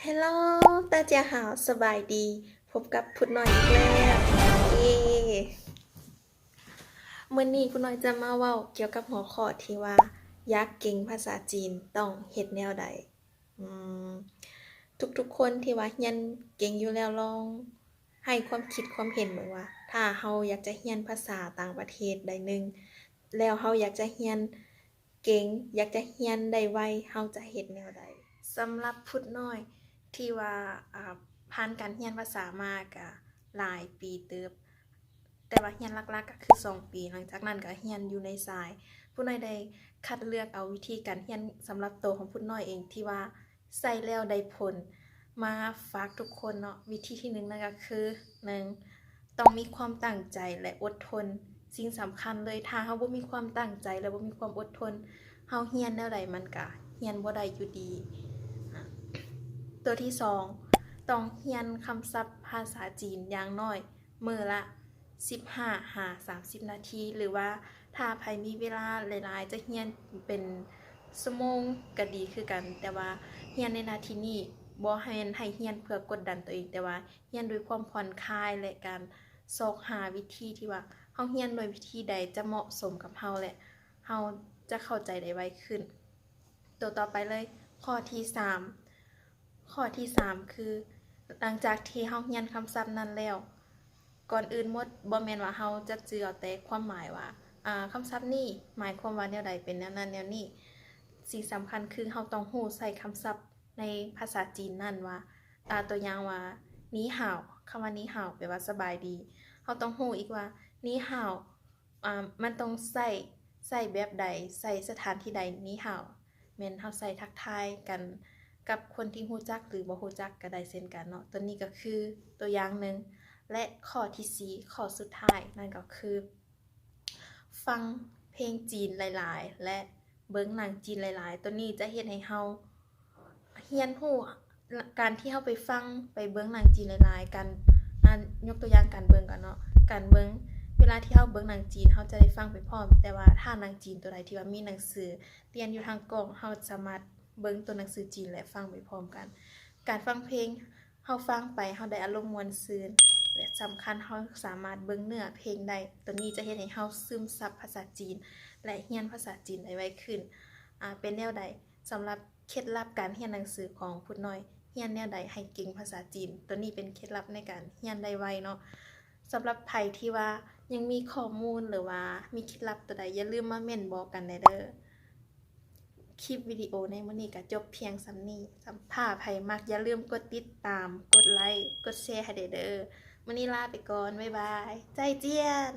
ฮัลโหลตาเจียหาวสบายดีพบกับพุดน้อยอีกแล้วเย้มื้อนี้พุดน้อยจะมาเว้าเกี่ยวกับหัวข้อที่ว่าอยากเก่งภาษาจีนต้องเฮ็ดแนวใดอืมทุกๆคนที่ว่าเรียนเก่งอยู่แล้วลองให้ความคิดความเห็นเบิ่งว่าถ้าเราอยากจะเรียนภาษาต่างประเทศได้หนึ่งแล้วเราอยากจะเรียนเก่งอยากจะเรียนได้ไวเราจะเฮ็ดแนวใดสำหรับพุดน้อย ที่ว่าผ่านการเรียนภาษามาก็หลายปีเติบแต่ว่าเรียนหลักๆก็คือ2ปีหลังจากนั้นก็เรียนอยู่ในสายผู้น้อยได้คัดเลือกเอาวิธีการเรียนสำหรับตัวของผู้น้อยเองที่ว่าใช้แล้วได้ผลมาฝากทุกคนเนาะวิธีที่1นั่นก็คือ1ต้องมีความตั้งใจและอดทนสิ่งสำคัญเลยถ้าเฮาบ่มีความตั้งใจและบ่มีความอดทนเฮาเรียนแนวใดมันก็เรียนบ่ได้อยู่ดีตัวที่2ต้องเรียนคำศัพท์ภาษาจีนอย่างน้อยมื้อละ15-30 นาทีหรือว่าถ้าใครมีเวลาหลายๆจะเรียนเป็นชั่วโมงก็ดีคือกันแต่ว่าเรียนในนาทีนี้บ่ให้เรียนเพื่อกดดันตัวเองแต่ว่าเรียนด้วยความผ่อนคลายและการซอกหาวิธีที่ว่าเฮาเรียนด้วยวิธีใดจะเหมาะสมกับเฮาและเฮาจะเข้าใจได้ไวขึ้นตัวต่อไปเลยข้อที่3คือหลังจากที่เฮาเรียนคำศัพท์นั้นแล้วก่อนอื่นหมดบ่แม่นว่าเฮาจะจือเอาแต่ความหมายว่าคำศัพท์นี้หมายความว่าแนวใดเป็นแนวนั้นแนวนี้สิ่งสำคัญคือเฮาต้องรู้ใช้คำศัพท์ในภาษาจีนนั้นว่าตัวอย่างว่านี่ฮาวคำว่านี่ฮาวแปลว่าสบายดีเฮาต้องรู้อีกว่านี่ฮาวมันต้องใช้แบบใดใช้สถานที่ใดนี่ฮาวแม่นเฮาใช้ทักทายกันกับคนที่รู้จักหรือบ่รู้จักก็ได้เช่นกันเนาะตัวนี้ก็คือตัวอย่างหนึ่งและข้อที่4ข้อสุดท้ายนั่นก็คือฟังเพลงจีนหลายๆและเบิ่งหนังจีนหลายๆตัวนี้จะเฮ็ดให้เฮาเรียนรู้การที่เฮาไปฟังไปเบิ่งหนังจีนหลายๆกันยกตัวอย่างการเบิ่งกันเนาะการเบิ่งเวลาที่เฮาเบิ่งหนังจีนเฮาจะได้ฟังไปพร้อมแต่ว่าถ้าหนังจีนตัวใดที่ว่ามีหนังสือเรียนอยู่ทางกล้องเฮาสามารถเบิ่งตัวหนังสือจีนและฟังไปพร้อมกันการฟังเพลงเฮาฟังไปเฮาได้อารมณ์ม่วนซื่นและสำคัญเฮาสามารถเบิ่งเนื้อเพลงได้ตัวนี้จะเฮ็ดให้เฮาซึมซับภาษาจีนและเรียนภาษาจีนได้ไวขึ้นเป็นแนวใดสำหรับเคล็ดลับการเรียนหนังสือของพุดน้อยเรียนแนวใดให้เก่งภาษาจีนตัวนี้เป็นเคล็ดลับในการเรียนได้ไวเนาะสำหรับไผที่ว่ายังมีข้อมูลหรือว่ามีเคล็ดลับตัวใดอย่าลืมมาเม้นบอกกันได้เด้อคลิปวิดีโอในมื้อนี้ก็จบเพียงส่ำนี้ถ้าไผมักอย่าลืมกดติดตามกดไลค์กดแชร์ให้เด้อมื้อนี้ลาไปก่อนบ๊ายบายใจเจี้ยน